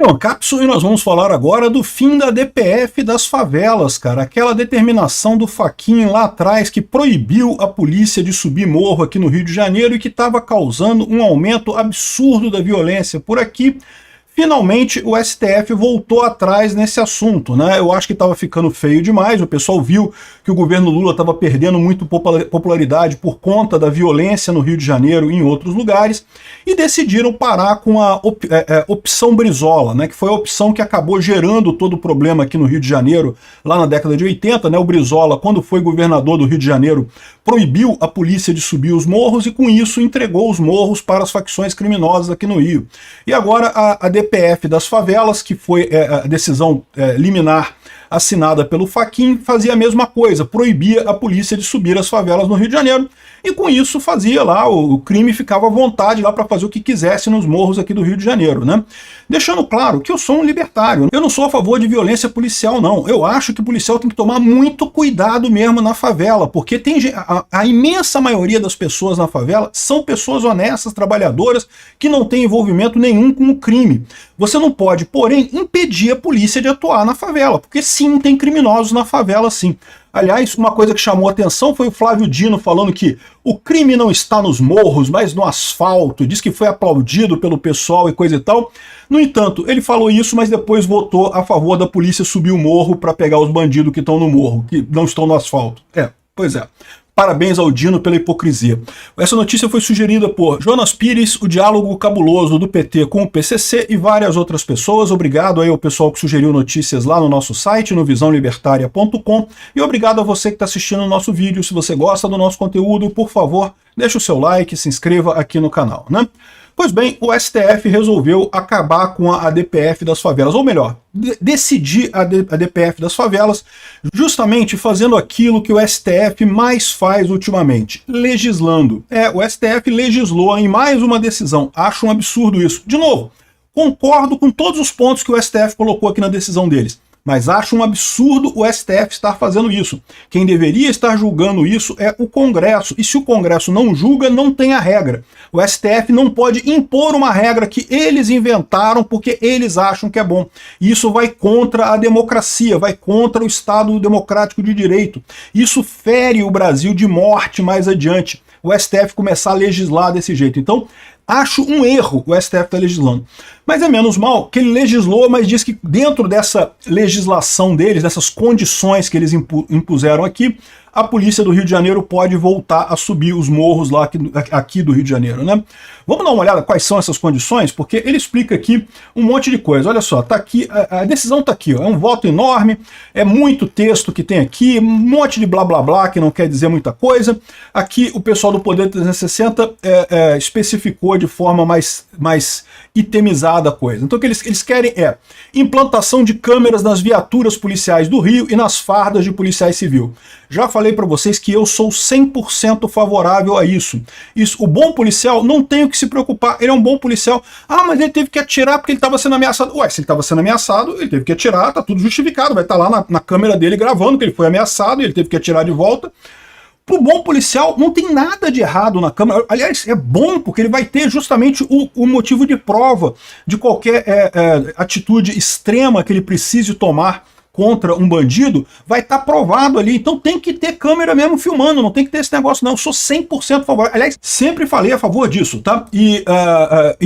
Bom, Cápsula, e nós vamos falar agora do fim da DPF das favelas, cara. Aquela determinação do Fachin lá atrás que proibiu a polícia de subir morro aqui no Rio de Janeiro e que estava causando um aumento absurdo da violência por aqui. Finalmente o STF voltou atrás nesse assunto, né? Eu acho que estava ficando feio demais, o pessoal viu que o governo Lula estava perdendo muito popularidade por conta da violência no Rio de Janeiro e em outros lugares, e decidiram parar com a opção Brizola, né? Que foi a opção que acabou gerando todo o problema aqui no Rio de Janeiro, lá na década de 80, né? O Brizola, quando foi governador do Rio de Janeiro, proibiu a polícia de subir os morros e com isso entregou os morros para as facções criminosas aqui no Rio. E agora a DPF das favelas, que foi a decisão liminar assinada pelo Fachin, fazia a mesma coisa, proibia a polícia de subir as favelas no Rio de Janeiro, e com isso fazia lá, o crime ficava à vontade lá para fazer o que quisesse nos morros aqui do Rio de Janeiro, né? Deixando claro que eu sou um libertário, eu não sou a favor de violência policial não, eu acho que o policial tem que tomar muito cuidado mesmo na favela, porque tem a imensa maioria das pessoas na favela são pessoas honestas, trabalhadoras, que não têm envolvimento nenhum com o crime. Você não pode, porém, impedir a polícia de atuar na favela, porque sim, tem criminosos na favela sim. Aliás, uma coisa que chamou a atenção foi o Flávio Dino falando que o crime não está nos morros, mas no asfalto, diz que foi aplaudido pelo pessoal e coisa e tal. No entanto, ele falou isso, mas depois votou a favor da polícia subir o morro para pegar os bandidos que estão no morro, que não estão no asfalto. Pois é. Parabéns ao Dino pela hipocrisia. Essa notícia foi sugerida por Jonas Pires, o diálogo cabuloso do PT com o PCC e várias outras pessoas. Obrigado aí ao pessoal que sugeriu notícias lá no nosso site, no visãolibertaria.com, e obrigado a você que está assistindo o nosso vídeo. Se você gosta do nosso conteúdo, por favor, deixe o seu like, se inscreva aqui no canal, né? Pois bem, o STF resolveu acabar com a DPF das favelas, ou melhor, decidir a DPF das favelas, justamente fazendo aquilo que o STF mais faz ultimamente, legislando. O STF legislou em mais uma decisão, acho um absurdo isso. De novo, concordo com todos os pontos que o STF colocou aqui na decisão deles, mas acho um absurdo o STF estar fazendo isso. Quem deveria estar julgando isso é o Congresso, e se o Congresso não julga, não tem a regra. O STF não pode impor uma regra que eles inventaram porque eles acham que é bom. Isso vai contra a democracia, vai contra o Estado democrático de direito. Isso fere o Brasil de morte mais adiante, o STF começar a legislar desse jeito. Então, acho um erro o STF estar legislando. Mas é menos mal que ele legislou, mas diz que dentro dessa legislação deles, dessas condições que eles impuseram aqui, a polícia do Rio de Janeiro pode voltar a subir os morros lá aqui do Rio de Janeiro, né? Vamos dar uma olhada quais são essas condições, porque ele explica aqui um monte de coisa. Olha só, tá aqui, a decisão tá aqui, ó, é um voto enorme, é muito texto que tem aqui, um monte de blá blá blá que não quer dizer muita coisa. Aqui o pessoal do Poder 360 especificou de forma mais itemizada a coisa. Então o que eles querem é implantação de câmeras nas viaturas policiais do Rio e nas fardas de policiais civil. Já falei para vocês que eu sou 100% favorável a isso. O bom policial não tem o que se preocupar, ele é um bom policial. Ah, mas ele teve que atirar porque ele estava sendo ameaçado. Ué, se ele estava sendo ameaçado, ele teve que atirar, tá tudo justificado, vai estar lá na câmera dele gravando que ele foi ameaçado e ele teve que atirar de volta. Pro bom policial não tem nada de errado na câmera. Aliás, é bom porque ele vai ter justamente o motivo de prova de qualquer atitude extrema que ele precise tomar contra um bandido, vai estar provado ali. Então tem que ter câmera mesmo filmando, não tem que ter esse negócio não. Eu sou 100% favorável. Aliás, sempre falei a favor disso, tá? E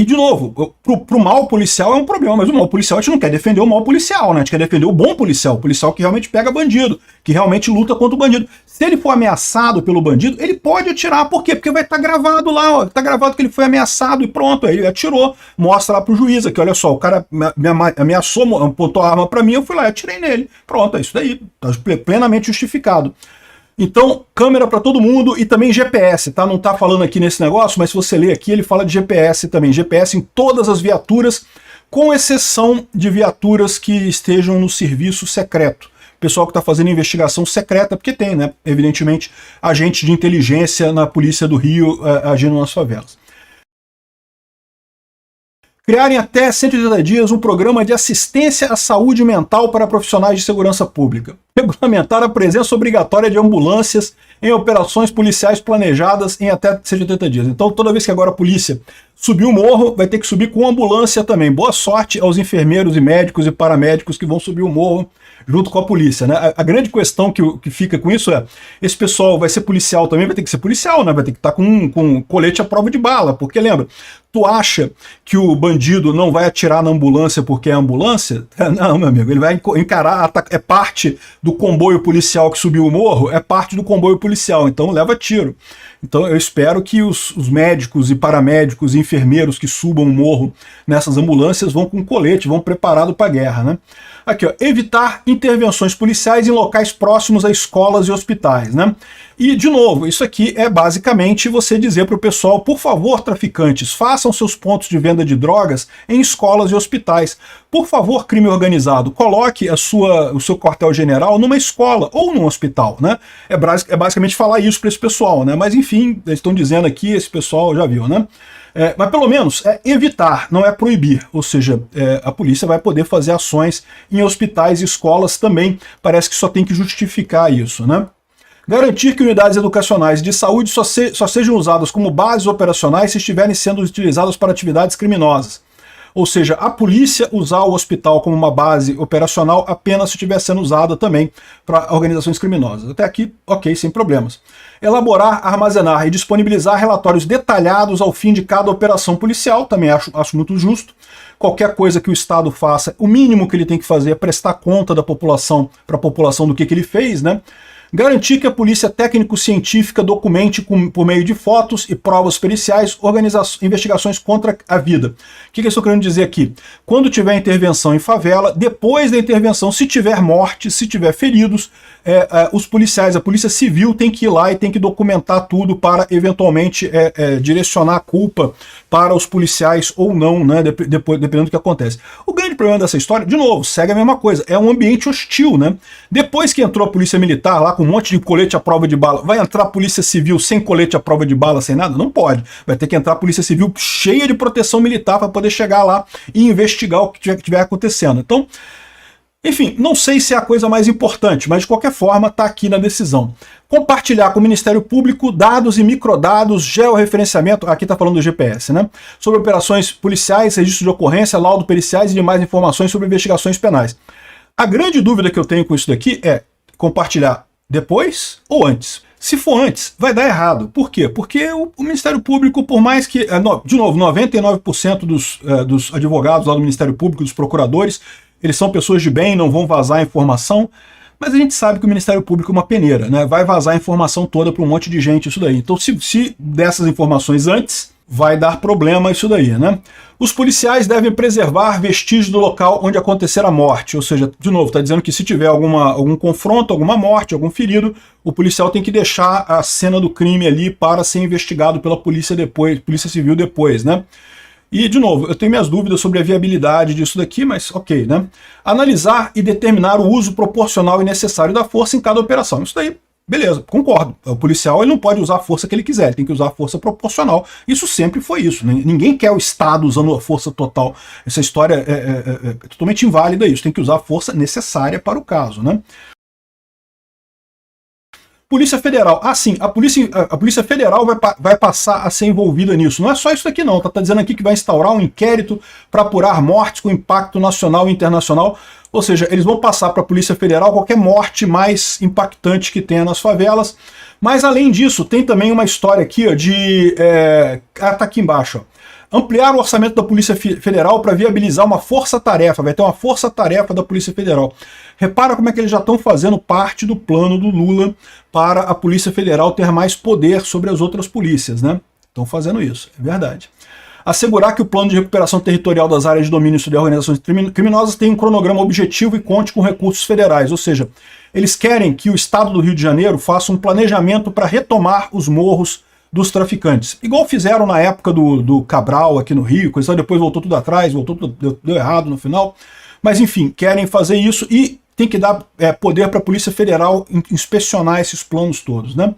de novo, pro mal policial é um problema, mas o mal policial a gente não quer defender o mal policial, né? A gente quer defender o bom policial, o policial que realmente pega bandido, que realmente luta contra o bandido. Se ele for ameaçado pelo bandido, ele pode atirar. Por quê? Porque vai estar gravado lá, ó, tá gravado que ele foi ameaçado e pronto, aí ele atirou, mostra lá pro juiz aqui, olha só, o cara me ameaçou, apontou a arma pra mim, eu fui lá e atirei nele. Pronto, é isso daí, tá plenamente justificado. Então, câmera para todo mundo e também GPS, tá? Não tá falando aqui nesse negócio, mas se você ler aqui, ele fala de GPS também. GPS em todas as viaturas, com exceção de viaturas que estejam no serviço secreto. Pessoal que está fazendo investigação secreta, porque tem, né? Evidentemente, agente de inteligência na Polícia do Rio agindo nas favelas. Criarem até 180 dias um programa de assistência à saúde mental para profissionais de segurança pública. regulamentar a presença obrigatória de ambulâncias em operações policiais planejadas em até 180 dias. Então, toda vez que agora a polícia subir o morro, vai ter que subir com ambulância também. Boa sorte aos enfermeiros e médicos e paramédicos que vão subir o morro junto com a polícia, né? A grande questão que fica com isso é, esse pessoal vai ser policial também, vai ter que ser policial, né? Vai ter que estar com colete à prova de bala, porque lembra, tu acha que o bandido não vai atirar na ambulância porque é ambulância? Não, meu amigo, ele vai encarar, é parte do comboio policial que subiu o morro, é parte do comboio policial, então leva tiro. Então eu espero que os médicos e paramédicos e enfermeiros que subam o morro nessas ambulâncias vão com colete, vão preparados para a guerra, né? Aqui, ó, evitar intervenções policiais em locais próximos a escolas e hospitais, né? E, de novo, isso aqui é basicamente você dizer para o pessoal, por favor, traficantes, façam seus pontos de venda de drogas em escolas e hospitais. Por favor, crime organizado, coloque o seu quartel-general numa escola ou num hospital, né? É basicamente falar isso para esse pessoal, né? Mas, enfim, eles estão dizendo aqui, esse pessoal já viu, né? Mas pelo menos é evitar, não é proibir. Ou seja, a polícia vai poder fazer ações em hospitais e escolas também. Parece que só tem que justificar isso, né? Garantir que unidades educacionais de saúde só sejam usadas como bases operacionais se estiverem sendo utilizadas para atividades criminosas. Ou seja, a polícia usar o hospital como uma base operacional apenas se estiver sendo usada também para organizações criminosas. Até aqui, ok, sem problemas. Elaborar, armazenar e disponibilizar relatórios detalhados ao fim de cada operação policial, também acho muito justo. Qualquer coisa que o Estado faça, o mínimo que ele tem que fazer é prestar conta da população, para a população do que ele fez, né? Garantir que a polícia técnico-científica documente por meio de fotos e provas periciais investigações contra a vida. O que eu estou querendo dizer aqui? Quando tiver intervenção em favela, depois da intervenção, se tiver mortes, se tiver feridos, os policiais, a polícia civil tem que ir lá e tem que documentar tudo para eventualmente direcionar a culpa para os policiais ou não, né, dependendo do que acontece. O grande problema dessa história, de novo, segue a mesma coisa, é um ambiente hostil, né? Depois que entrou a polícia militar lá com um monte de colete à prova de bala, vai entrar a polícia civil sem colete à prova de bala, sem nada? Não pode. Vai ter que entrar a polícia civil cheia de proteção militar para poder chegar lá e investigar o que estiver acontecendo. Então, enfim, não sei se é a coisa mais importante, mas de qualquer forma está aqui na decisão. Compartilhar com o Ministério Público dados e microdados, georreferenciamento, aqui está falando do GPS, né? Sobre operações policiais, registro de ocorrência, laudo periciais e demais informações sobre investigações penais. A grande dúvida que eu tenho com isso daqui é compartilhar depois ou antes? Se for antes, vai dar errado. Por quê? Porque o Ministério Público, por mais que, de novo, 99% dos advogados lá do Ministério Público, dos procuradores, eles são pessoas de bem, não vão vazar informação, mas a gente sabe que o Ministério Público é uma peneira, né? Vai vazar a informação toda para um monte de gente isso daí. Então, se dessas informações antes, vai dar problema isso daí, né? Os policiais devem preservar vestígios do local onde acontecer a morte, ou seja, de novo, está dizendo que se tiver algum confronto, alguma morte, algum ferido, o policial tem que deixar a cena do crime ali para ser investigado pela polícia depois, polícia civil depois, né? E, de novo, eu tenho minhas dúvidas sobre a viabilidade disso daqui, mas ok, né? Analisar e determinar o uso proporcional e necessário da força em cada operação. Isso daí, beleza, concordo. O policial ele não pode usar a força que ele quiser, ele tem que usar a força proporcional. Isso sempre foi isso, né? Ninguém quer o Estado usando a força total. Essa história é totalmente inválida isso, tem que usar a força necessária para o caso, né? Polícia Federal. Ah, sim, a Polícia Federal vai passar a ser envolvida nisso. Não é só isso aqui não, tá dizendo aqui que vai instaurar um inquérito para apurar mortes com impacto nacional e internacional. Ou seja, eles vão passar para a Polícia Federal qualquer morte mais impactante que tenha nas favelas. Mas além disso, tem também uma história aqui, ó, tá aqui embaixo, ó. Ampliar o orçamento da Polícia Federal para viabilizar uma força-tarefa. Vai ter uma força-tarefa da Polícia Federal. Repara como é que eles já estão fazendo parte do plano do Lula para a Polícia Federal ter mais poder sobre as outras polícias, né? Estão fazendo isso, é verdade. Assegurar que o plano de recuperação territorial das áreas de domínio de organizações criminosas tenha um cronograma objetivo e conte com recursos federais. Ou seja, eles querem que o Estado do Rio de Janeiro faça um planejamento para retomar os morros dos traficantes. Igual fizeram na época do Cabral aqui no Rio, coisa depois voltou tudo atrás, deu errado no final. Mas enfim, querem fazer isso e tem que dar poder para a Polícia Federal inspecionar esses planos todos, né?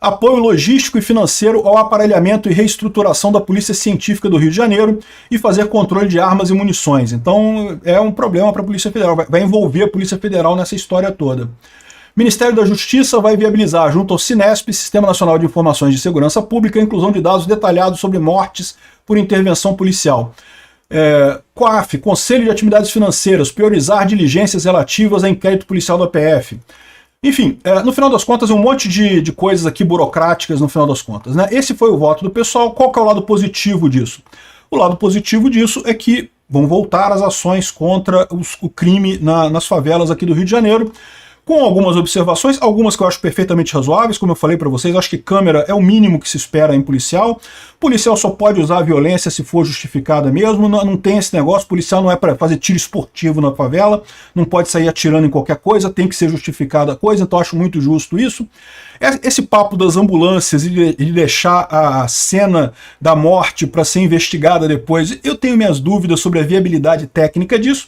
apoio logístico e financeiro ao aparelhamento e reestruturação da Polícia Científica do Rio de Janeiro e fazer controle de armas e munições. Então é um problema para a Polícia Federal, vai envolver a Polícia Federal nessa história toda. Ministério da Justiça vai viabilizar, junto ao Cinesp, Sistema Nacional de Informações de Segurança Pública, a inclusão de dados detalhados sobre mortes por intervenção policial. COAF, Conselho de Atividades Financeiras, priorizar diligências relativas a inquérito policial da PF. Enfim, no final das contas, um monte de coisas aqui burocráticas no final das contas, né? Esse foi o voto do pessoal. Qual que é o lado positivo disso? O lado positivo disso é que vão voltar as ações contra o crime nas favelas aqui do Rio de Janeiro, com algumas observações, algumas que eu acho perfeitamente razoáveis, como eu falei para vocês, acho que câmera é o mínimo que se espera em policial. Policial só pode usar a violência se for justificada mesmo, não tem esse negócio, policial não é para fazer tiro esportivo na favela, não pode sair atirando em qualquer coisa, tem que ser justificada a coisa, então acho muito justo isso. Esse papo das ambulâncias e de deixar a cena da morte para ser investigada depois, eu tenho minhas dúvidas sobre a viabilidade técnica disso.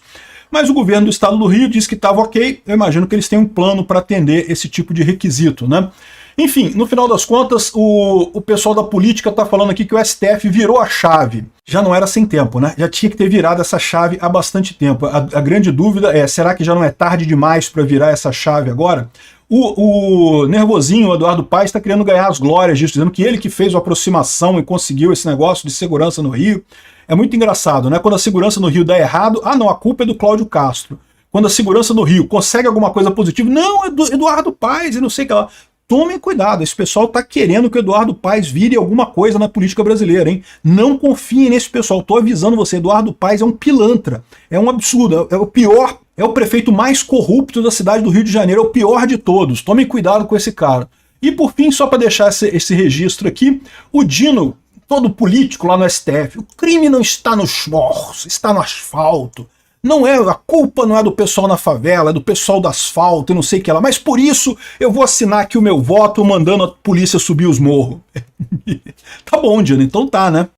Mas o governo do estado do Rio disse que estava ok, eu imagino que eles têm um plano para atender esse tipo de requisito, né? Enfim, no final das contas, o pessoal da política está falando aqui que o STF virou a chave. Já não era sem tempo, né? Já tinha que ter virado essa chave há bastante tempo. A grande dúvida é, será que já não é tarde demais para virar essa chave agora? O nervosinho, o Eduardo Paes, está querendo ganhar as glórias disso, dizendo que ele que fez a aproximação e conseguiu esse negócio de segurança no Rio. É muito engraçado, né? Quando a segurança no Rio dá errado, não, a culpa é do Cláudio Castro. Quando a segurança no Rio consegue alguma coisa positiva, não, é do Eduardo Paes e não sei o que lá. Tomem cuidado, esse pessoal está querendo que o Eduardo Paes vire alguma coisa na política brasileira, hein? Não confiem nesse pessoal, estou avisando você, Eduardo Paes é um pilantra, é um absurdo, é o pior, é o prefeito mais corrupto da cidade do Rio de Janeiro, é o pior de todos, tomem cuidado com esse cara. E por fim, só para deixar esse registro aqui, o Dino, todo político lá no STF, o crime não está nos morros, está no asfalto. A culpa não é do pessoal na favela, é do pessoal do asfalto e não sei o que lá. Mas por isso eu vou assinar aqui o meu voto mandando a polícia subir os morros. Tá bom, Dino, então tá, né?